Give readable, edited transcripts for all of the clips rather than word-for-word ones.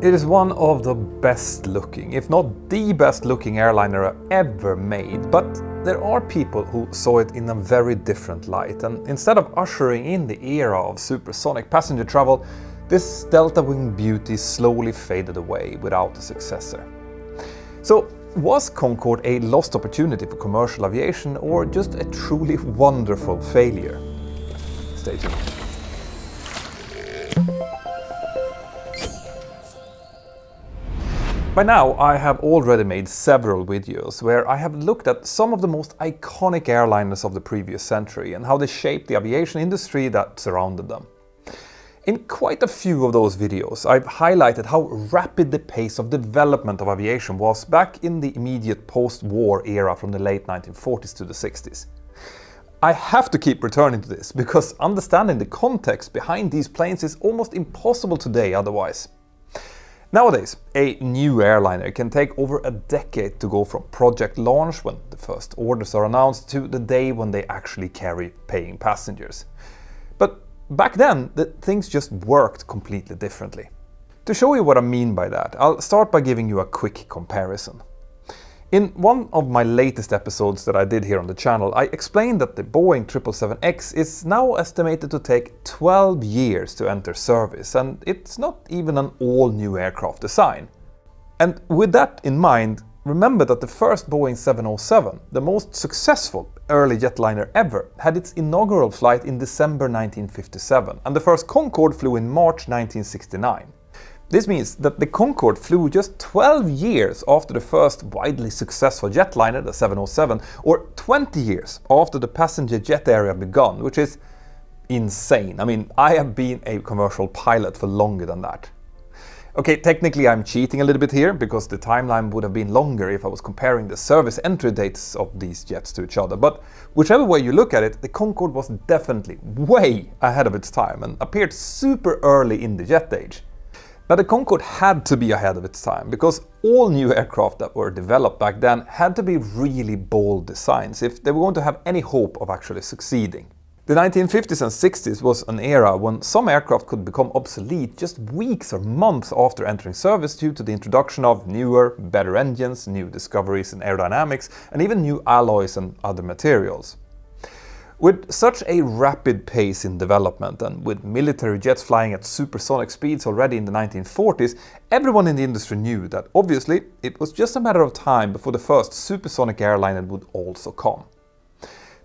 It is one of the best looking, if not the best looking airliner ever made, but there are people who saw it in a very different light, and instead of ushering in the era of supersonic passenger travel, this delta-wing beauty slowly faded away without a successor. So, was Concorde a lost opportunity for commercial aviation or just a truly wonderful failure? Stay tuned. By now, I have already made several videos where I have looked at some of the most iconic airliners of the previous century and how they shaped the aviation industry that surrounded them. In quite a few of those videos, I've highlighted how rapid the pace of development of aviation was back in the immediate post-war era from the late 1940s to the 60s. I have to keep returning to this because understanding the context behind these planes is almost impossible today otherwise. Nowadays, a new airliner can take over a decade to go from project launch, when the first orders are announced, to the day when they actually carry paying passengers. But back then, things just worked completely differently. To show you what I mean by that, I'll start by giving you a quick comparison. In one of my latest episodes that I did here on the channel, I explained that the Boeing 777X is now estimated to take 12 years to enter service, and it's not even an all-new aircraft design. And with that in mind, remember that the first Boeing 707, the most successful early jetliner ever, had its inaugural flight in December 1957, and the first Concorde flew in March 1969. This means that the Concorde flew just 12 years after the first widely successful jetliner, the 707, or 20 years after the passenger jet era begun, which is insane. I mean, I have been a commercial pilot for longer than that. Okay, technically I'm cheating a little bit here, because the timeline would have been longer if I was comparing the service entry dates of these jets to each other, but whichever way you look at it, the Concorde was definitely way ahead of its time and appeared super early in the jet age. Now, the Concorde had to be ahead of its time because all new aircraft that were developed back then had to be really bold designs if they were going to have any hope of actually succeeding. The 1950s and 60s was an era when some aircraft could become obsolete just weeks or months after entering service due to the introduction of newer, better engines, new discoveries in aerodynamics, and even new alloys and other materials. With such a rapid pace in development, and with military jets flying at supersonic speeds already in the 1940s, everyone in the industry knew that obviously it was just a matter of time before the first supersonic airliner would also come.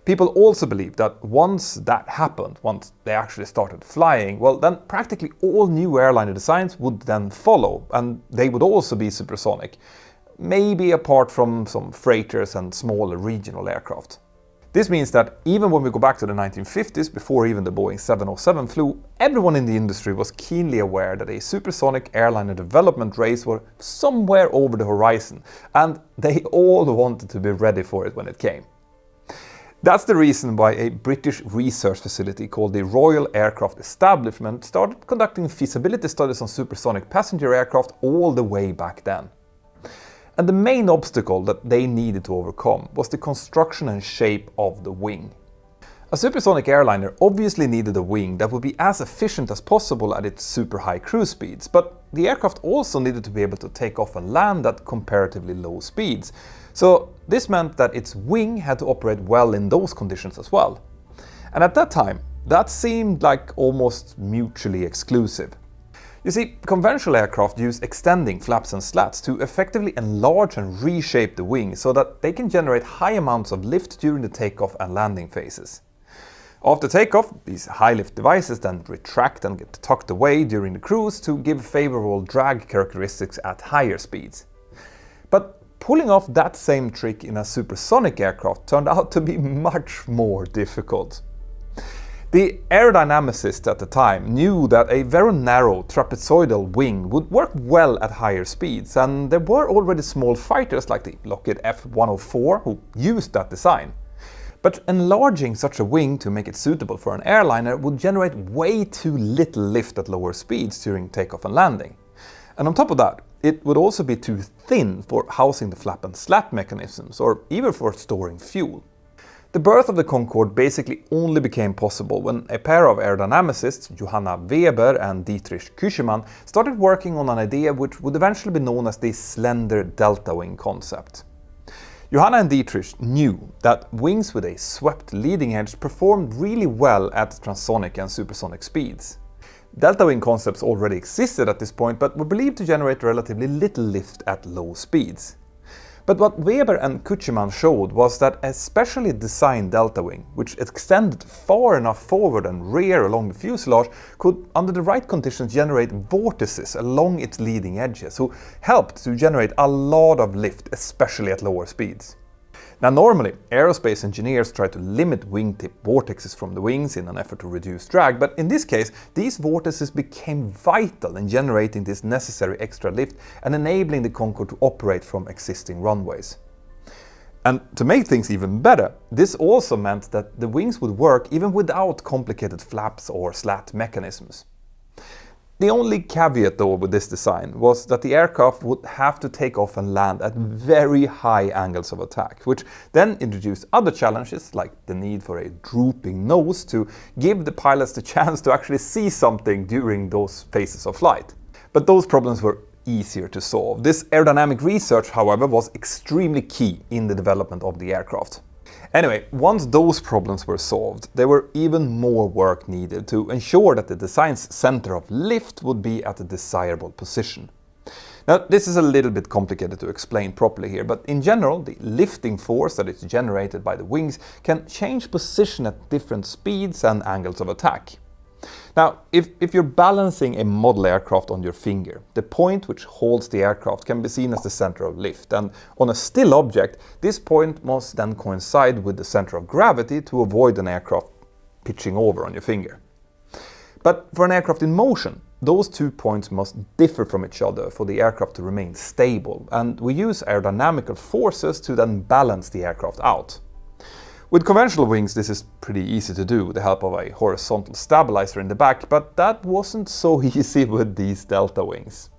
People also believed that once that happened, once they actually started flying, well then practically all new airliner designs would then follow, and they would also be supersonic, maybe apart from some freighters and smaller regional aircraft. This means that even when we go back to the 1950s, before even the Boeing 707 flew, everyone in the industry was keenly aware that a supersonic airliner development race was somewhere over the horizon, and they all wanted to be ready for it when it came. That's the reason why a British research facility called the Royal Aircraft Establishment started conducting feasibility studies on supersonic passenger aircraft all the way back then. And the main obstacle that they needed to overcome was the construction and shape of the wing. A supersonic airliner obviously needed a wing that would be as efficient as possible at its super high cruise speeds, but the aircraft also needed to be able to take off and land at comparatively low speeds. So this meant that its wing had to operate well in those conditions as well. And at that time, that seemed like almost mutually exclusive. You see, conventional aircraft use extending flaps and slats to effectively enlarge and reshape the wing so that they can generate high amounts of lift during the takeoff and landing phases. After takeoff, these high lift devices then retract and get tucked away during the cruise to give favorable drag characteristics at higher speeds. But pulling off that same trick in a supersonic aircraft turned out to be much more difficult. The aerodynamicists at the time knew that a very narrow trapezoidal wing would work well at higher speeds, and there were already small fighters like the Lockheed F-104 who used that design. But enlarging such a wing to make it suitable for an airliner would generate way too little lift at lower speeds during takeoff and landing. And on top of that, it would also be too thin for housing the flap and slat mechanisms, or even for storing fuel. The birth of the Concorde basically only became possible when a pair of aerodynamicists, Johanna Weber and Dietrich Küchemann, started working on an idea which would eventually be known as the slender delta wing concept. Johanna and Dietrich knew that wings with a swept leading edge performed really well at transonic and supersonic speeds. Delta wing concepts already existed at this point, but were believed to generate relatively little lift at low speeds. But what Weber and Küchemann showed was that a specially designed delta wing, which extended far enough forward and rear along the fuselage, could, under the right conditions, generate vortices along its leading edges, who helped to generate a lot of lift, especially at lower speeds. Now, normally, aerospace engineers try to limit wingtip vortices from the wings in an effort to reduce drag, but in this case, these vortices became vital in generating this necessary extra lift and enabling the Concorde to operate from existing runways. And to make things even better, this also meant that the wings would work even without complicated flaps or slat mechanisms. The only caveat though with this design was that the aircraft would have to take off and land at very high angles of attack, which then introduced other challenges like the need for a drooping nose to give the pilots the chance to actually see something during those phases of flight. But those problems were easier to solve. This aerodynamic research, however, was extremely key in the development of the aircraft. Anyway, once those problems were solved, there were even more work needed to ensure that the design's center of lift would be at a desirable position. Now, this is a little bit complicated to explain properly here, but in general, the lifting force that is generated by the wings can change position at different speeds and angles of attack. Now, if you're balancing a model aircraft on your finger, the point which holds the aircraft can be seen as the center of lift, and on a still object, this point must then coincide with the center of gravity to avoid an aircraft pitching over on your finger. But for an aircraft in motion, those 2 points must differ from each other for the aircraft to remain stable, and we use aerodynamical forces to then balance the aircraft out. With conventional wings, this is pretty easy to do with the help of a horizontal stabilizer in the back, but that wasn't so easy with these delta wings.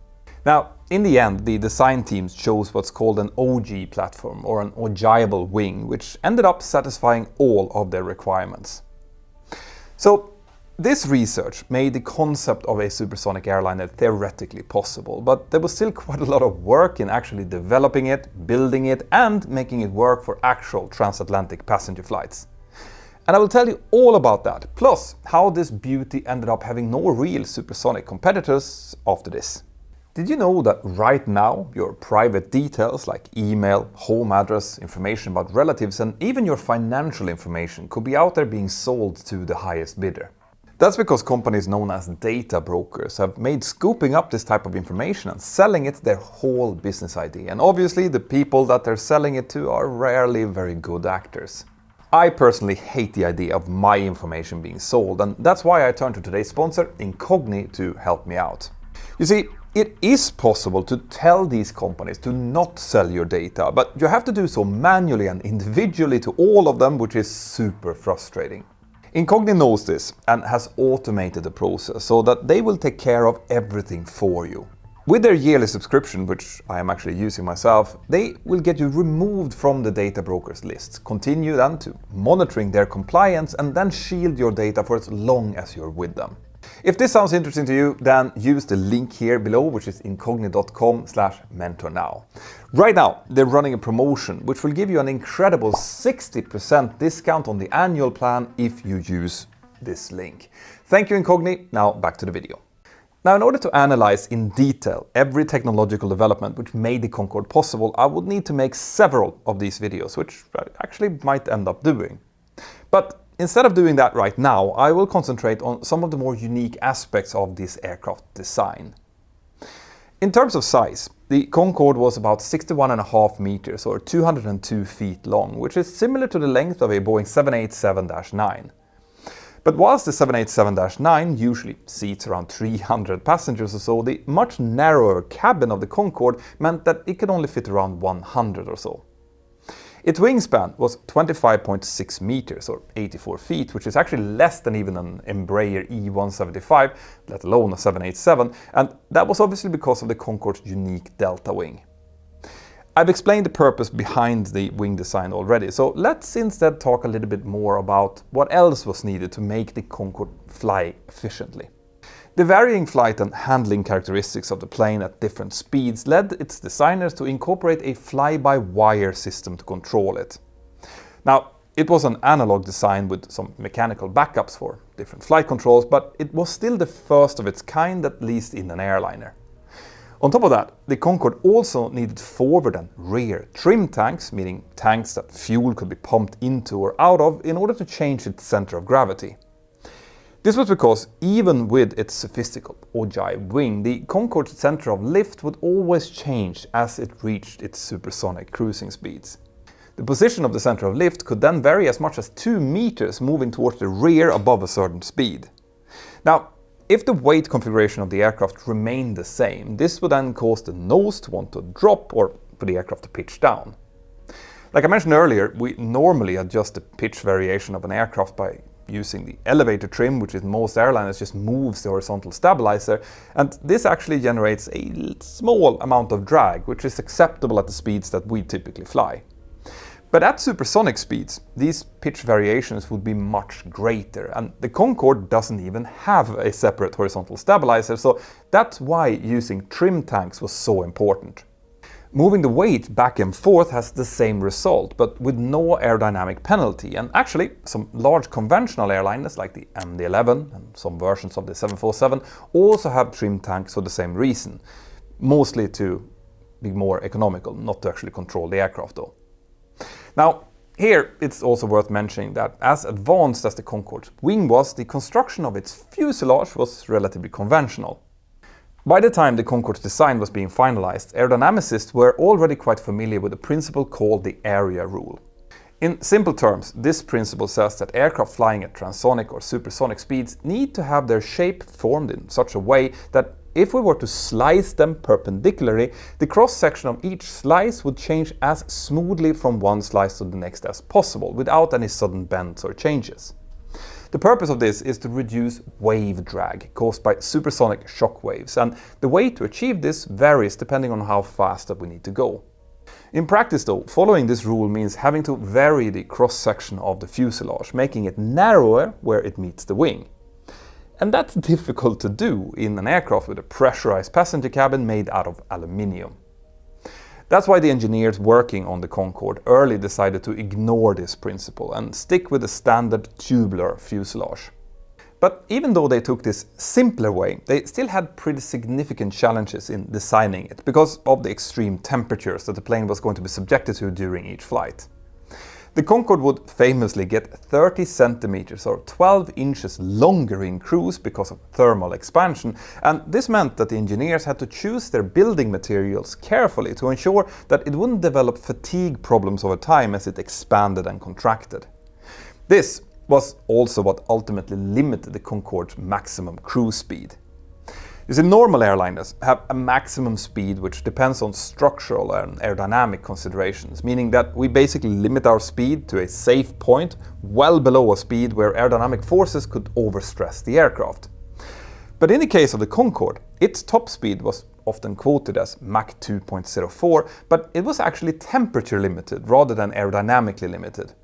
Now, in the end, the design teams chose what's called an OG platform, or an ogival wing, which ended up satisfying all of their requirements. So, this research made the concept of a supersonic airliner theoretically possible, but there was still quite a lot of work in actually developing it, building it, and making it work for actual transatlantic passenger flights. And I will tell you all about that, plus how this beauty ended up having no real supersonic competitors after this. Did you know that right now your private details like email, home address, information about relatives, and even your financial information could be out there being sold to the highest bidder? That's because companies known as data brokers have made scooping up this type of information and selling it their whole business idea. And obviously the people that they're selling it to are rarely very good actors. I personally hate the idea of my information being sold, and that's why I turned to today's sponsor, Incogni, to help me out. You see, it is possible to tell these companies to not sell your data, but you have to do so manually and individually to all of them, which is super frustrating. Incogni knows this and has automated the process so that they will take care of everything for you. With their yearly subscription, which I am actually using myself, they will get you removed from the data brokers list, continue then to monitoring their compliance, and then shield your data for as long as you're with them. If this sounds interesting to you, then use the link here below, which is incogni.com/mentor now. Right now, they're running a promotion, which will give you an incredible 60% discount on the annual plan if you use this link. Thank you, Incogni. Now back to the video. Now, in order to analyze in detail every technological development which made the Concorde possible, I would need to make several of these videos, which I actually might end up doing. But instead of doing that right now, I will concentrate on some of the more unique aspects of this aircraft design. In terms of size, the Concorde was about 61.5 meters or 202 feet long, which is similar to the length of a Boeing 787-9. But whilst the 787-9 usually seats around 300 passengers or so, the much narrower cabin of the Concorde meant that it could only fit around 100 or so. Its wingspan was 25.6 meters or 84 feet, which is actually less than even an Embraer E175, let alone a 787, and that was obviously because of the Concorde's unique delta wing. I've explained the purpose behind the wing design already, so let's instead talk a little bit more about what else was needed to make the Concorde fly efficiently. The varying flight and handling characteristics of the plane at different speeds led its designers to incorporate a fly-by-wire system to control it. Now, it was an analog design with some mechanical backups for different flight controls, but it was still the first of its kind, at least in an airliner. On top of that, the Concorde also needed forward and rear trim tanks, meaning tanks that fuel could be pumped into or out of in order to change its center of gravity. This was because even with its sophisticated ogive wing, the Concorde's center of lift would always change as it reached its supersonic cruising speeds. The position of the center of lift could then vary as much as 2 meters moving towards the rear above a certain speed. Now, if the weight configuration of the aircraft remained the same, this would then cause the nose to want to drop or for the aircraft to pitch down. Like I mentioned earlier, we normally adjust the pitch variation of an aircraft by using the elevator trim, which in most airliners just moves the horizontal stabilizer, and this actually generates a small amount of drag, which is acceptable at the speeds that we typically fly. But at supersonic speeds, these pitch variations would be much greater, and the Concorde doesn't even have a separate horizontal stabilizer, so that's why using trim tanks was so important. Moving the weight back and forth has the same result, but with no aerodynamic penalty, and actually some large conventional airliners like the MD-11 and some versions of the 747 also have trim tanks for the same reason, mostly to be more economical, not to actually control the aircraft though. Now, here it's also worth mentioning that as advanced as the Concorde's wing was, the construction of its fuselage was relatively conventional. By the time the Concorde's design was being finalized, aerodynamicists were already quite familiar with a principle called the area rule. In simple terms, this principle says that aircraft flying at transonic or supersonic speeds need to have their shape formed in such a way that if we were to slice them perpendicularly, the cross-section of each slice would change as smoothly from one slice to the next as possible, without any sudden bends or changes. The purpose of this is to reduce wave drag caused by supersonic shock waves, and the way to achieve this varies depending on how fast that we need to go. In practice though, following this rule means having to vary the cross-section of the fuselage, making it narrower where it meets the wing. And that's difficult to do in an aircraft with a pressurized passenger cabin made out of aluminium. That's why the engineers working on the Concorde early decided to ignore this principle and stick with the standard tubular fuselage. But even though they took this simpler way, they still had pretty significant challenges in designing it because of the extreme temperatures that the plane was going to be subjected to during each flight. The Concorde would famously get 30 centimeters or 12 inches longer in cruise because of thermal expansion, and this meant that the engineers had to choose their building materials carefully to ensure that it wouldn't develop fatigue problems over time as it expanded and contracted. This was also what ultimately limited the Concorde's maximum cruise speed. You see, normal airliners have a maximum speed which depends on structural and aerodynamic considerations, meaning that we basically limit our speed to a safe point well below a speed where aerodynamic forces could overstress the aircraft. But in the case of the Concorde, its top speed was often quoted as Mach 2.04, but it was actually temperature limited rather than aerodynamically limited.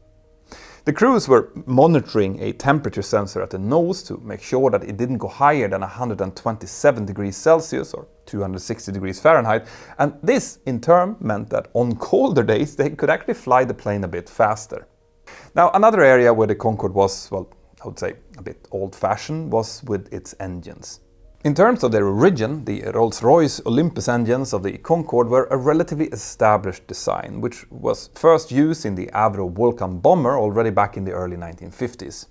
The crews were monitoring a temperature sensor at the nose to make sure that it didn't go higher than 127 degrees Celsius or 260 degrees Fahrenheit, and this in turn meant that on colder days they could actually fly the plane a bit faster. Now, another area where the Concorde was, well, I would say a bit old-fashioned was with its engines. In terms of their origin, the Rolls-Royce Olympus engines of the Concorde were a relatively established design, which was first used in the Avro Vulcan bomber already back in the early 1950s.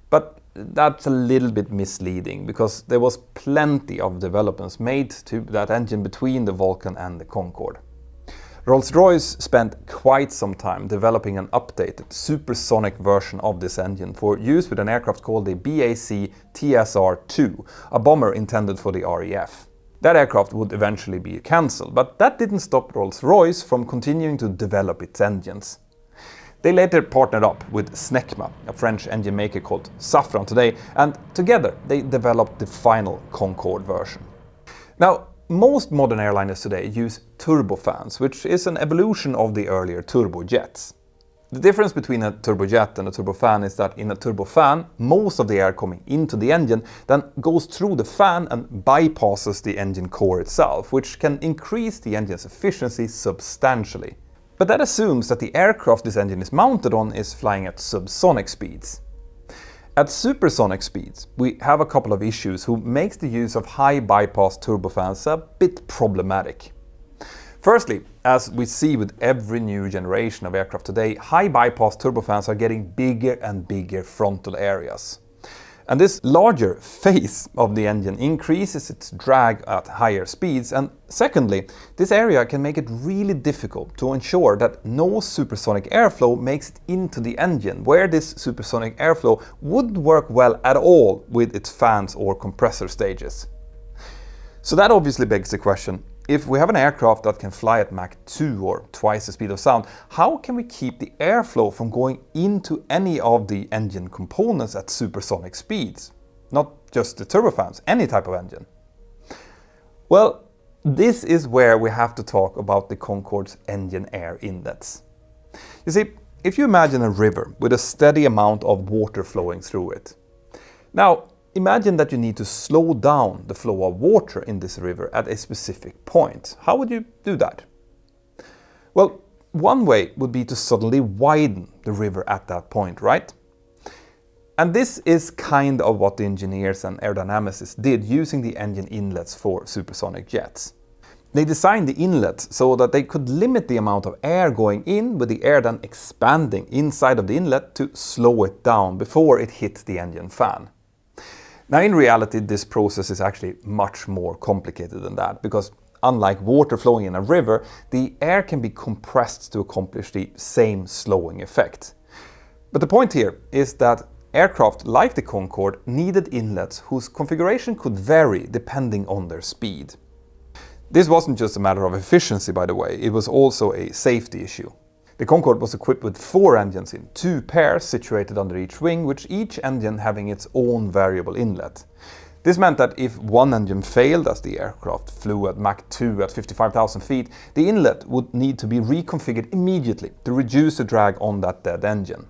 But that's a little bit misleading, because there was plenty of developments made to that engine between the Vulcan and the Concorde. Rolls-Royce spent quite some time developing an updated supersonic version of this engine for use with an aircraft called the BAC TSR-2, a bomber intended for the RAF. That aircraft would eventually be cancelled, but that didn't stop Rolls-Royce from continuing to develop its engines. They later partnered up with Snecma, a French engine maker called Safran today, and together they developed the final Concorde version. Now, most modern airliners today use turbofans, which is an evolution of the earlier turbojets. The difference between a turbojet and a turbofan is that in a turbofan, most of the air coming into the engine then goes through the fan and bypasses the engine core itself, which can increase the engine's efficiency substantially. But that assumes that the aircraft this engine is mounted on is flying at subsonic speeds. At supersonic speeds, we have a couple of issues who makes the use of high bypass turbofans a bit problematic. Firstly, as we see with every new generation of aircraft today, high bypass turbofans are getting bigger and bigger frontal areas. And this larger face of the engine increases its drag at higher speeds, and secondly, this area can make it really difficult to ensure that no supersonic airflow makes it into the engine, where this supersonic airflow wouldn't work well at all with its fans or compressor stages. So that obviously begs the question, if we have an aircraft that can fly at Mach 2 or twice the speed of sound, how can we keep the airflow from going into any of the engine components at supersonic speeds? Not just the turbofans, any type of engine. Well, this is where we have to talk about the Concorde's engine air inlets. You see, if you imagine a river with a steady amount of water flowing through it. Now, imagine that you need to slow down the flow of water in this river at a specific point. How would you do that? Well, one way would be to suddenly widen the river at that point, right? And this is kind of what the engineers and aerodynamicists did using the engine inlets for supersonic jets. They designed the inlets so that they could limit the amount of air going in, with the air then expanding inside of the inlet to slow it down before it hit the engine fan. Now, in reality, this process is actually much more complicated than that, because unlike water flowing in a river, the air can be compressed to accomplish the same slowing effect. But the point here is that aircraft like the Concorde needed inlets whose configuration could vary depending on their speed. This wasn't just a matter of efficiency, by the way, it was also a safety issue. The Concorde was equipped with 4 engines in 2 pairs situated under each wing, with each engine having its own variable inlet. This meant that if one engine failed as the aircraft flew at Mach 2 at 55,000 feet, the inlet would need to be reconfigured immediately to reduce the drag on that dead engine.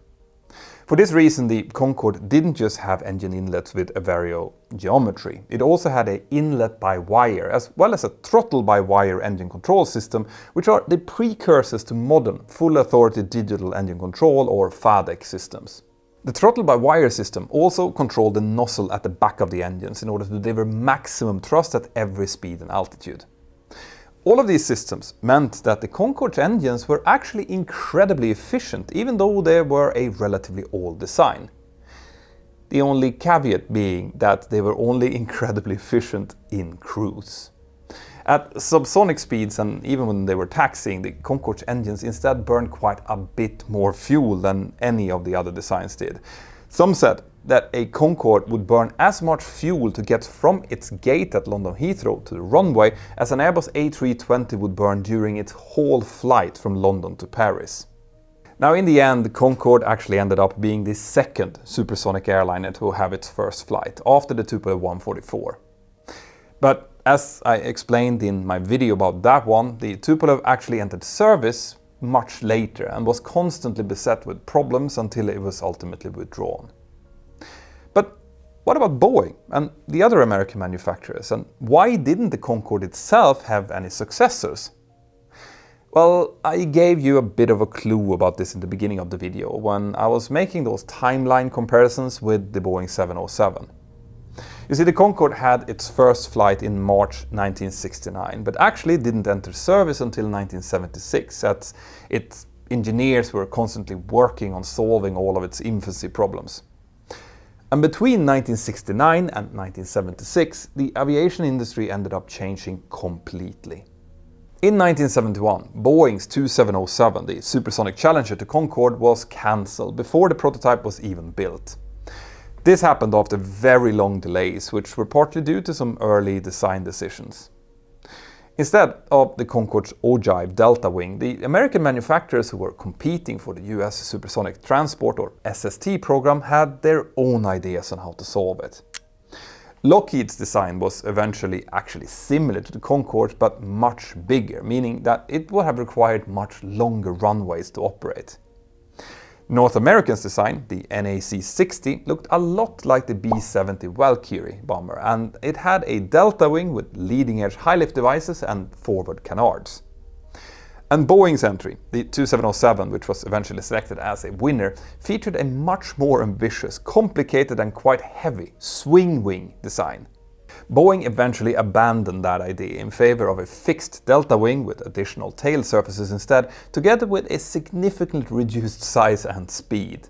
For this reason, the Concorde didn't just have engine inlets with a variable geometry. It also had an inlet by wire, as well as a throttle by wire engine control system, which are the precursors to modern full authority digital engine control or FADEC systems. The throttle by wire system also controlled the nozzle at the back of the engines in order to deliver maximum thrust at every speed and altitude. All of these systems meant that the Concorde's engines were actually incredibly efficient, even though they were a relatively old design. The only caveat being that they were only incredibly efficient in cruise. At subsonic speeds, and even when they were taxiing, the Concorde's engines instead burned quite a bit more fuel than any of the other designs did. Some said that a Concorde would burn as much fuel to get from its gate at London Heathrow to the runway as an Airbus A320 would burn during its whole flight from London to Paris. Now, in the end, the Concorde actually ended up being the second supersonic airliner to have its first flight, after the Tupolev 144. But as I explained in my video about that one, the Tupolev actually entered service much later and was constantly beset with problems until it was ultimately withdrawn. But what about Boeing and the other American manufacturers, and why didn't the Concorde itself have any successors? Well, I gave you a bit of a clue about this in the beginning of the video when I was making those timeline comparisons with the Boeing 707. You see, the Concorde had its first flight in March 1969, but actually didn't enter service until 1976, as its engineers were constantly working on solving all of its infancy problems. And between 1969 and 1976, the aviation industry ended up changing completely. In 1971, Boeing's 2707, the supersonic challenger to Concorde, was cancelled before the prototype was even built. This happened after very long delays, which were partly due to some early design decisions. Instead of the Concorde's ogive delta wing, the American manufacturers who were competing for the US Supersonic Transport or SST program had their own ideas on how to solve it. Lockheed's design was eventually actually similar to the Concorde but much bigger, meaning that it would have required much longer runways to operate. North American's design, the NAC-60, looked a lot like the B-70 Valkyrie bomber, and it had a delta wing with leading-edge high-lift devices and forward canards. And Boeing's entry, the 2707, which was eventually selected as a winner, featured a much more ambitious, complicated and quite heavy swing wing design. Boeing eventually abandoned that idea in favor of a fixed delta wing with additional tail surfaces instead, together with a significantly reduced size and speed.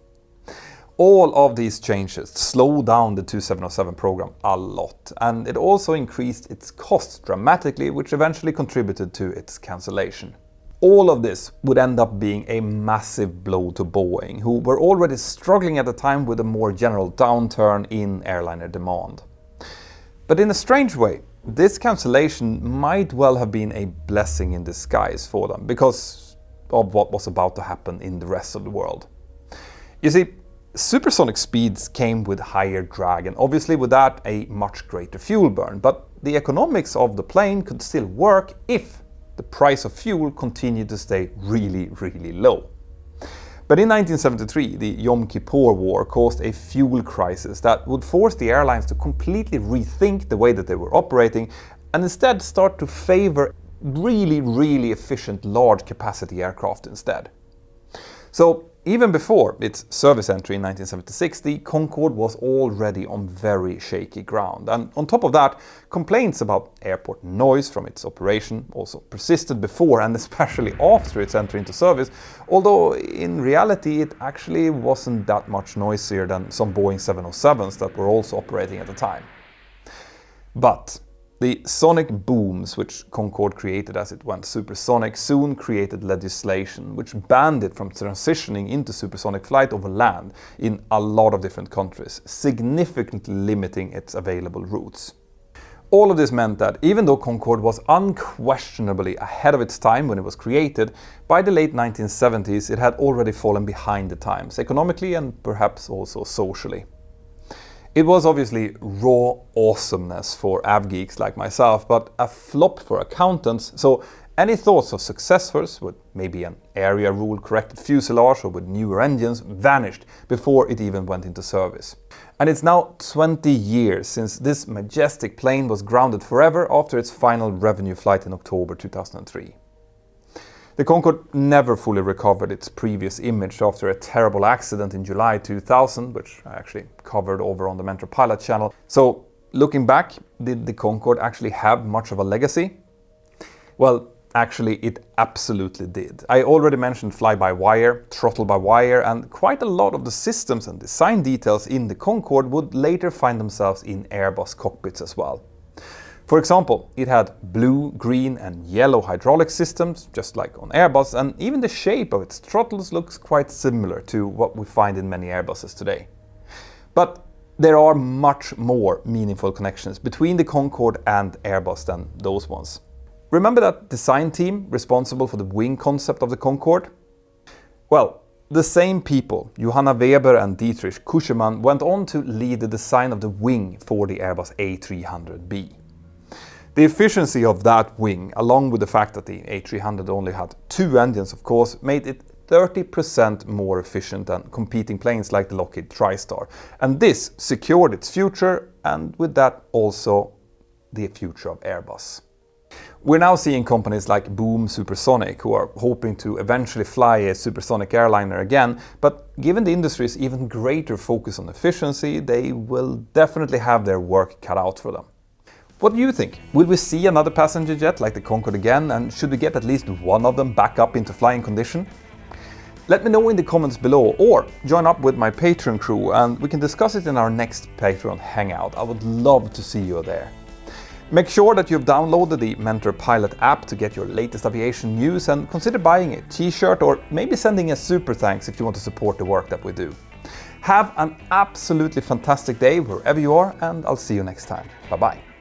All of these changes slowed down the 2707 program a lot, and it also increased its costs dramatically, which eventually contributed to its cancellation. All of this would end up being a massive blow to Boeing, who were already struggling at the time with a more general downturn in airliner demand. But in a strange way, this cancellation might well have been a blessing in disguise for them, because of what was about to happen in the rest of the world. You see, supersonic speeds came with higher drag, and obviously with that a much greater fuel burn, but the economics of the plane could still work if the price of fuel continued to stay really, really low. But in 1973, the Yom Kippur War caused a fuel crisis that would force the airlines to completely rethink the way that they were operating and instead start to favor really, really efficient large capacity aircraft instead. So even before its service entry in 1976, the Concorde was already on very shaky ground. And on top of that, complaints about airport noise from its operation also persisted before and especially after its entry into service, although in reality it actually wasn't that much noisier than some Boeing 707s that were also operating at the time. But the sonic booms which Concorde created as it went supersonic soon created legislation which banned it from transitioning into supersonic flight over land in a lot of different countries, significantly limiting its available routes. All of this meant that even though Concorde was unquestionably ahead of its time when it was created, by the late 1970s it had already fallen behind the times, economically and perhaps also socially. It was obviously raw awesomeness for av-geeks like myself, but a flop for accountants, so any thoughts of successors with maybe an area rule corrected fuselage or with newer engines vanished before it even went into service. And it's now 20 years since this majestic plane was grounded forever after its final revenue flight in October 2003. The Concorde never fully recovered its previous image after a terrible accident in July 2000, which I actually covered over on the Mentour Pilot channel. So, looking back, did the Concorde actually have much of a legacy? Well, actually it absolutely did. I already mentioned fly-by-wire, throttle-by-wire, and quite a lot of the systems and design details in the Concorde would later find themselves in Airbus cockpits as well. For example, it had blue, green and yellow hydraulic systems, just like on Airbus, and even the shape of its throttles looks quite similar to what we find in many Airbuses today. But there are much more meaningful connections between the Concorde and Airbus than those ones. Remember that design team responsible for the wing concept of the Concorde? Well, the same people, Johanna Weber and Dietrich Kuschemann, went on to lead the design of the wing for the Airbus A300B. The efficiency of that wing, along with the fact that the A300 only had 2 engines of course, made it 30% more efficient than competing planes like the Lockheed TriStar. And this secured its future, and with that also the future of Airbus. We're now seeing companies like Boom Supersonic who are hoping to eventually fly a supersonic airliner again, but given the industry's even greater focus on efficiency, they will definitely have their work cut out for them. What do you think? Will we see another passenger jet like the Concorde again, and should we get at least one of them back up into flying condition? Let me know in the comments below, or join up with my Patreon crew and we can discuss it in our next Patreon hangout. I would love to see you there. Make sure that you've downloaded the Mentour Pilot app to get your latest aviation news, and consider buying a t-shirt or maybe sending a super thanks if you want to support the work that we do. Have an absolutely fantastic day wherever you are, and I'll see you next time. Bye bye.